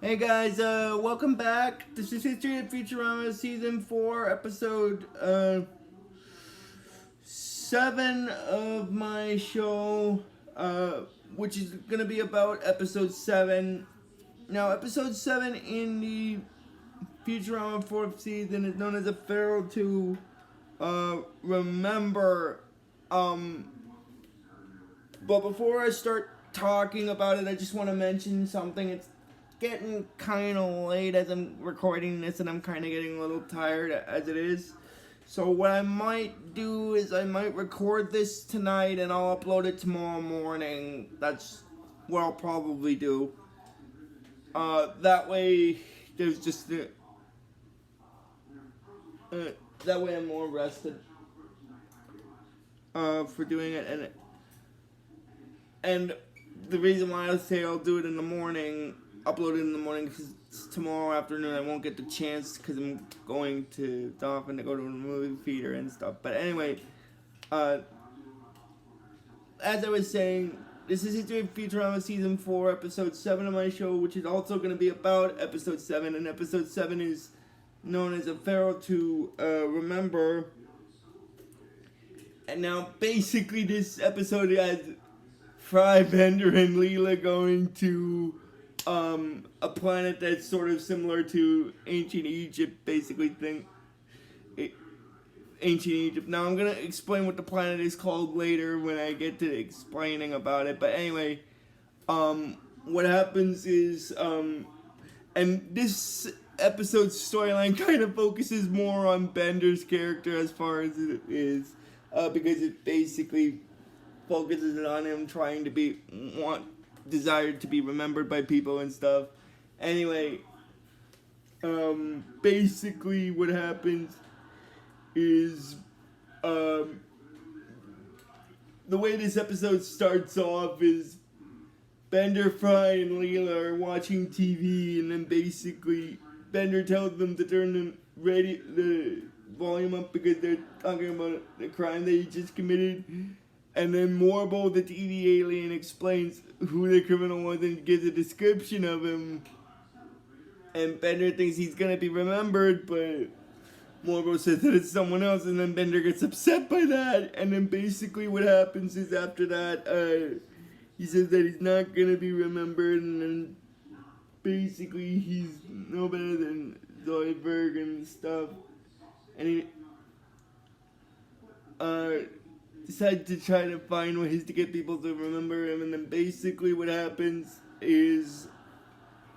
Hey guys, welcome back. This is History of Futurama Season 4, Episode 7 of my show, which is going to be about Episode 7. Now, Episode 7 in the Futurama 4th season is known as a Pharaoh to Remember. Um, but before I start talking about it, I just want to mention something. It's getting kind of late as I'm recording this, and I'm kind of getting a little tired as it is. So what I might do is I might record this tonight and I'll upload it tomorrow morning. That's what I'll probably do. That way, there's just that way I'm more rested for doing it, and the reason why I say I'll do it in the morning, upload it in the morning, because tomorrow afternoon I won't get the chance because I'm going to Dolphin to go to a movie theater and stuff. But anyway, as I was saying, this is History of Futurama Season 4, Episode 7 of my show, which is also going to be about Episode 7. And Episode 7 is known as A Pharaoh to Remember. And now, basically, this episode has Fry, Bender, and Leela going to a planet that's sort of similar to ancient Egypt, basically ancient Egypt. Now I'm gonna explain what the planet is called later when I get to explaining about it. But anyway, what happens is, and this episode's storyline kind of focuses more on Bender's character as far as it is, because it basically focuses on him trying to desired to be remembered by people and stuff. Anyway, basically what happens is, the way this episode starts off is Bender, Fry, and Leela are watching TV, and then basically Bender tells them to turn the volume up because they're talking about the crime that he just committed. And then Morbo, the TV alien, explains who the criminal was and gives a description of him. And Bender thinks he's gonna be remembered, but Morbo says that it's someone else, and then Bender gets upset by that. And then basically what happens is after that, he says that he's not gonna be remembered, and then basically he's no better than Zoidberg and stuff. And he decided to try to find ways to get people to remember him, and then basically what happens is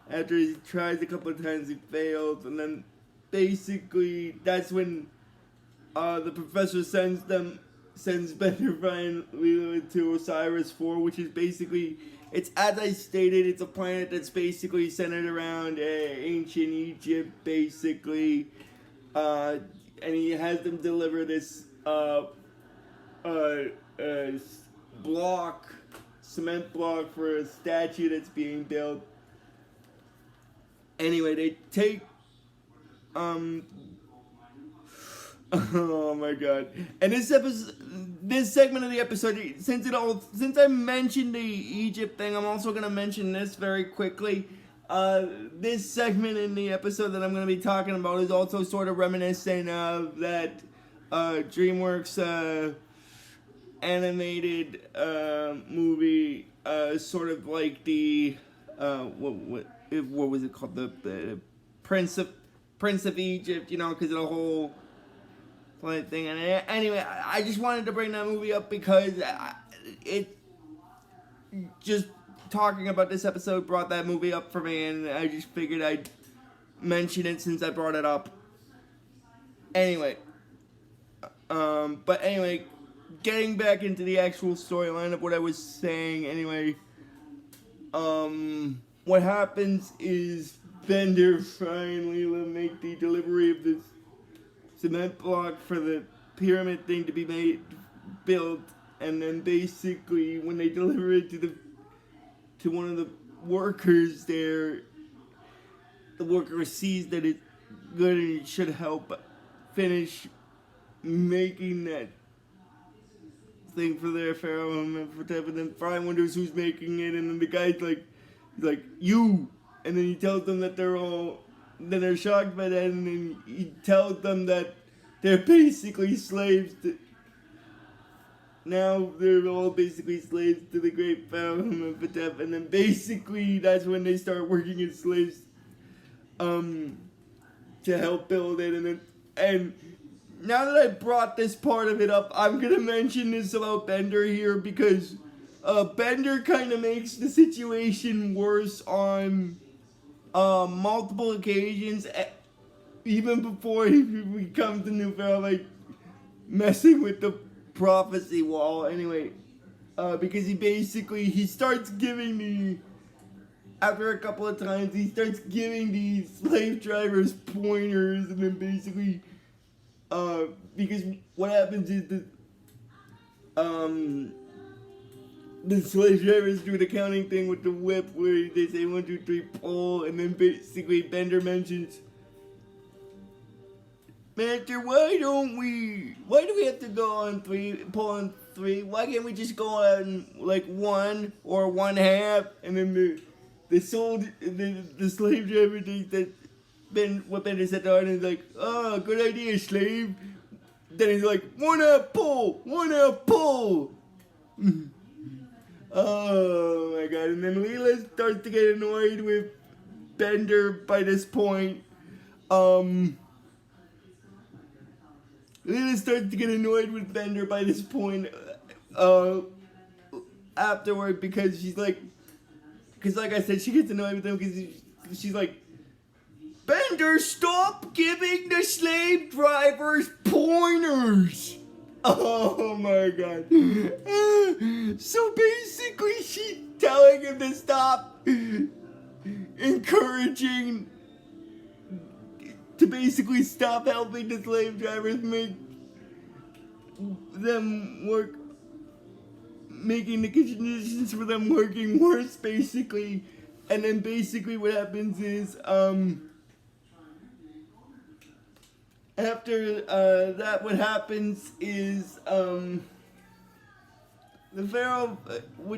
after he tries a couple of times he fails, and then basically that's when the professor sends Bender, Fry, and Leela to Osiris 4, which is basically, it's as I stated, it's a planet that's basically centered around ancient Egypt, basically, and he has them deliver this cement block for a statue that's being built. Anyway, they take, oh my god. And this segment of the episode, since I mentioned the Egypt thing, I'm also gonna mention this very quickly. This segment in the episode that I'm gonna be talking about is also sort of reminiscent of that DreamWorks animated movie, sort of like the what was it called, the Prince of Egypt, because of the whole thing. And anyway, I just wanted to bring that movie up because it just talking about this episode brought that movie up for me, and I just figured I'd mention it since I brought it up. Anyway, but anyway, getting back into the actual storyline of what I was saying, anyway, what happens is Bender, Fry, and Leela make the delivery of this cement block for the pyramid thing to be built, and then basically when they deliver it to one of the workers there, the worker sees that it's good and it should help finish making that thing for their pharaoh, and then Fry wonders who's making it, and then the guy's like, you, and then he tells them that then they're shocked by that, and then he tells them that they're basically slaves now they're all basically slaves to the great Pharaoh Amenhotep, and then basically that's when they start working as slaves, to help build it, and now that I brought this part of it up, I'm gonna mention this about Bender here because Bender kind of makes the situation worse on multiple occasions, even before he becomes the new Pharaoh, like messing with the prophecy wall. Anyway, because he starts giving after a couple of times, he starts giving these slave drivers pointers, and then basically, because what happens is the slave drivers do the counting thing with the whip where they say 1, 2, 3, pull, and then basically Bender mentions, Master, why do we have to go on 3, pull on 3? Why can't we just go on like 1 or 1/2? And then the slave driver thinks that what Bender said to Arden is like, oh, good idea, slave. Then he's like, 1/2 pull, 1/2 pull. Oh my god. And then Leela starts to get annoyed with Bender by this point. Leela starts to get annoyed with Bender by this point afterward because she's like, because like I said, she gets annoyed with him because she's like, Bender, stop giving the slave drivers pointers. Oh my god. So basically she's telling him to stop encouraging, to basically stop helping the slave drivers make them work, making the conditions for them working worse, basically. And then basically what happens is, after that, what happens is, the Pharaoh, who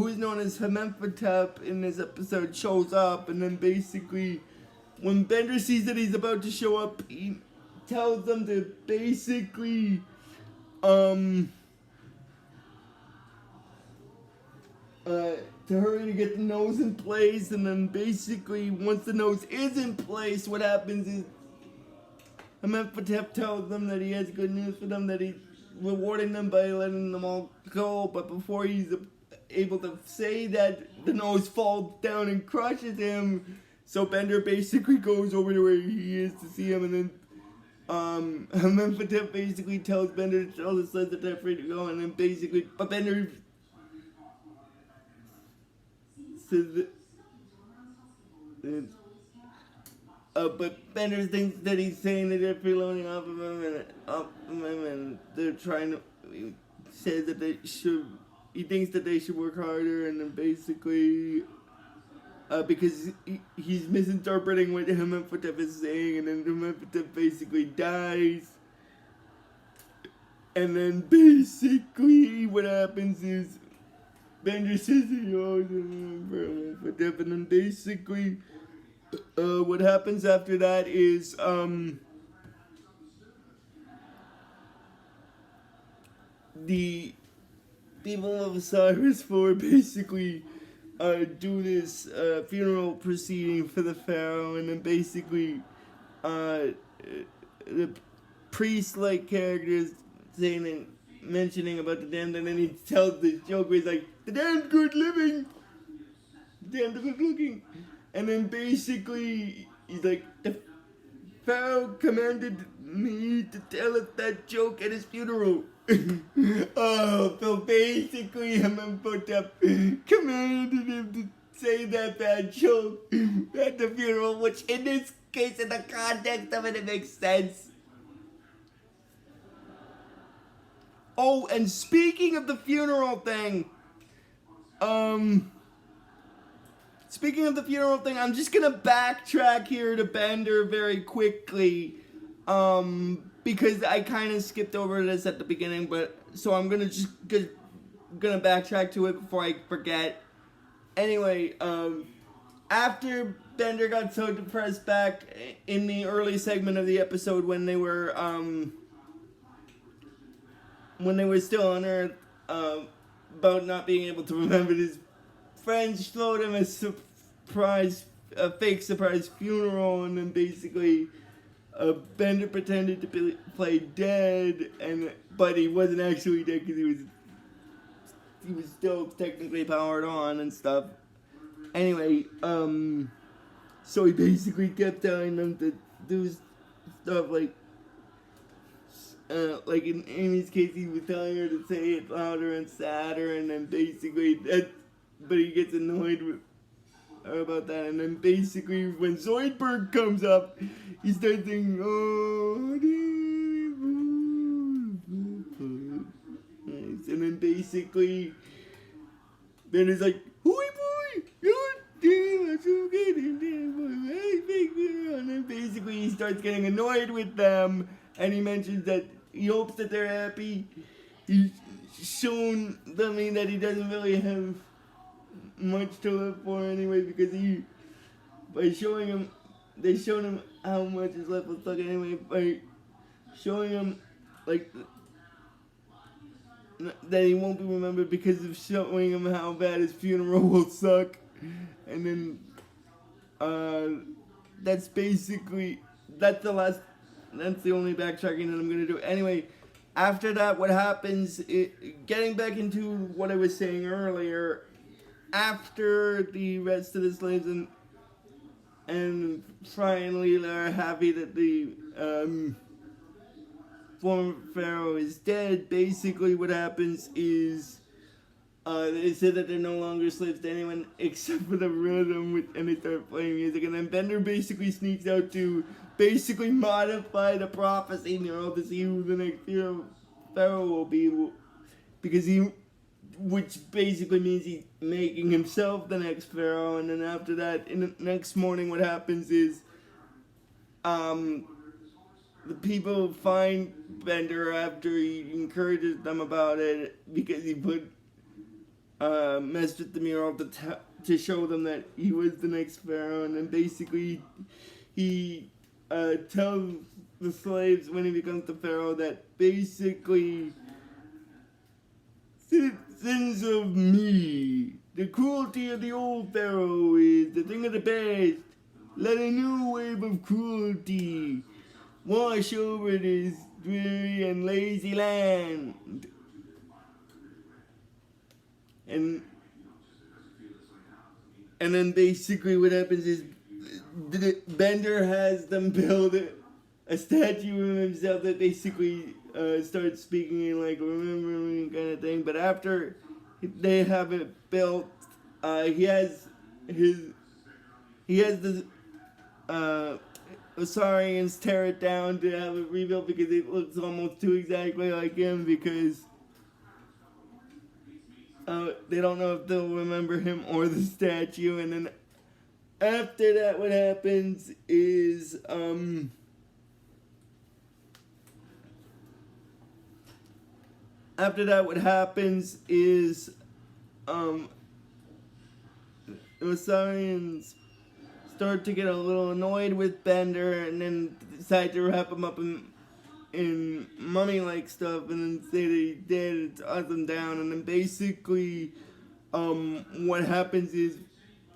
is known as Amenhotep in this episode, shows up, and then basically, when Bender sees that he's about to show up, he tells them to basically, to hurry to get the nose in place, and then basically, once the nose is in place, what happens is, Amenhotep tells them that he has good news for them, that he's rewarding them by letting them all go, but before he's able to say that, the nose falls down and crushes him, so Bender basically goes over to where he is to see him, and then Amenhotep basically tells Bender to tell the slaves that they're free to go, and then basically, but Bender says that, but Bender thinks that he's saying that they're freeloading off of him, and they're trying to, he says that he thinks that they should work harder, and then basically, because he's misinterpreting what Amenhotep is saying, and then Amenhotep basically dies. And then basically what happens is Bender says he owes him for Amenhotep, and then basically what happens after that is the people of Osiris 4 basically do this funeral proceeding for the Pharaoh, and then basically the priest-like characters saying and mentioning about the damned, and then he tells the joke where he's like, the damned good living, the damned good looking, and then basically he's like, the Pharaoh commanded me to tell us that joke at his funeral. Oh, so basically Amenhotep commanded him to say that bad joke at the funeral, which in this case, in the context of it, it makes sense. Oh, and speaking of the funeral thing, I'm just gonna backtrack here to Bender very quickly, because I kind of skipped over this at the beginning, but so I'm gonna backtrack to it before I forget. Anyway, after Bender got so depressed back in the early segment of the episode when they were still on Earth, about not being able to remember, his friends showed him a fake surprise funeral, and then basically Bender pretended to play dead, but he wasn't actually dead because he was still technically powered on and stuff. Anyway, so he basically kept telling them to do stuff like in Amy's case, he was telling her to say it louder and sadder, and then basically but he gets annoyed with her about that, and then basically when Zoidberg comes up, he starts saying, "Oh, and then basically, then it's like, "Hoi boy, you're damn, so good, and then basically he starts getting annoyed with them, and he mentions that he hopes that they're happy. He's shown them that he doesn't really have much to live for anyway, because they showed him how much his life will suck anyway, by showing him, like, that he won't be remembered because of showing him how bad his funeral will suck. And then, that's the only backtracking that I'm going to do. Anyway, after that, what happens, getting back into what I was saying earlier, after the rest of the slaves and Fry and Leela are happy that the former pharaoh is dead, basically what happens is they said that they're no longer slaves to anyone except for the rhythm, and they start playing music, and then Bender basically sneaks out to basically modify the prophecy mural to see who the next pharaoh will be, because which basically means he's making himself the next pharaoh. And then after that, in the next morning, what happens is the people find Bender after he encourages them about it, because he messed with the mural to show them that he was the next pharaoh. And then basically he tells the slaves when he becomes the pharaoh that basically, citizens of me, the cruelty of the old pharaoh is the thing of the past. Let a new wave of cruelty wash over this dreary and lazy land. And then basically what happens is Bender has them build a statue of himself that basically starts speaking in like remembering kind of thing. But after they have it built, he has the Osarians tear it down to have it rebuilt because it looks almost too exactly like him, because they don't know if they'll remember him or the statue. And then after that, what happens is the Osarians start to get a little annoyed with Bender, and then decide to wrap him up in mummy-like stuff, and then say that he did, toss him down. And then basically what happens is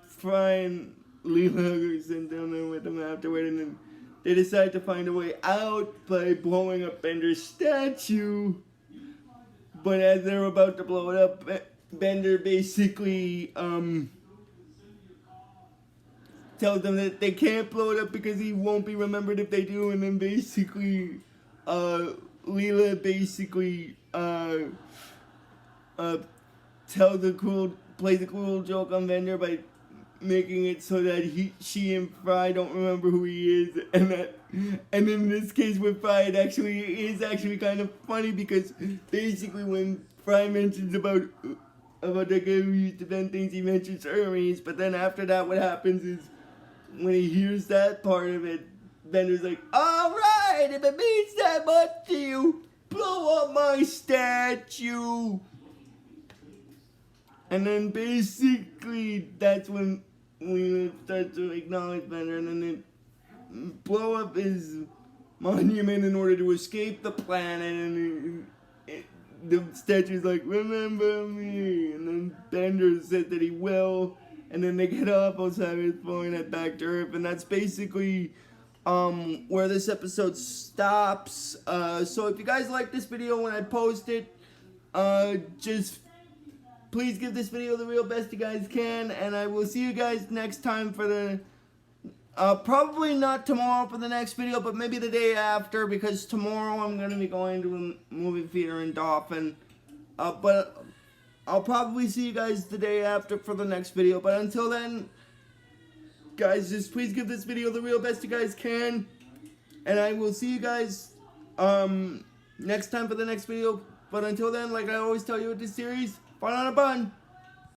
Fry and Leela are sent down there with him afterward, and then they decide to find a way out by blowing up Bender's statue. But as they're about to blow it up, Bender basically tells them that they can't blow it up because he won't be remembered if they do. And then basically Leela basically plays a cruel joke on Bender by making it so that she and Fry don't remember who he is, and in this case with Fry, it is actually kind of funny, because basically when Fry mentions about the guy who used to vent things, he mentions Hermes, but then after that, what happens is when he hears that part of it, Bender's like, "All right, if it means that much to you, blow up my statue." And then basically that's when Leela to start to acknowledge Bender, and then they blow up his monument in order to escape the planet, and the statue's like, remember me, and then Bender said that he will, and then they get off Osiris throwing it back to Earth, and that's basically where this episode stops. So if you guys like this video when I post it, just please give this video the real best you guys can, and I will see you guys next time for the probably not tomorrow for the next video, but maybe the day after, because tomorrow I'm going to be going to a movie theater in Dauphin. But I'll probably see you guys the day after for the next video. But until then, guys, just please give this video the real best you guys can. And I will see you guys next time for the next video. But until then, like I always tell you with this series, fun on a bun.